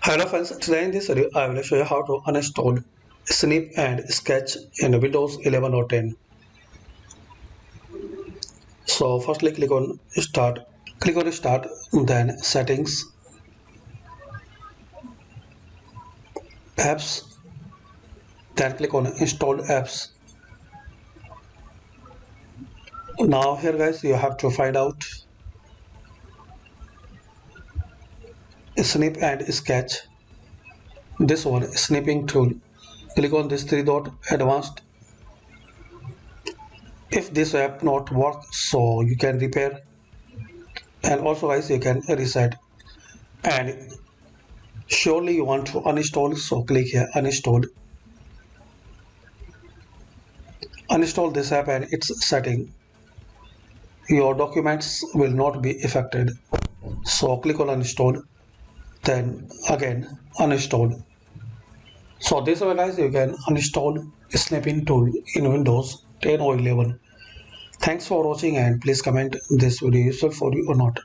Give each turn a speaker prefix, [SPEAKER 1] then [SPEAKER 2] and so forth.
[SPEAKER 1] Hello friends, today in this video I will show you how to uninstall Snip and Sketch in Windows 11 or 10. So firstly click on start, then settings, apps, then click on installed apps. Now here guys you have to find out Snip and Sketch. This one snipping tool. Click on this three dot advanced. If this app not work, so you can repair, and also guys you can reset. And surely you want to uninstall, so click here uninstall. Uninstall this app and its setting. Your documents will not be affected. So click on uninstall, then again uninstall. So this way guys you can uninstall snipping tool in Windows 10 or 11. Thanks for watching and please comment this video useful for you or not.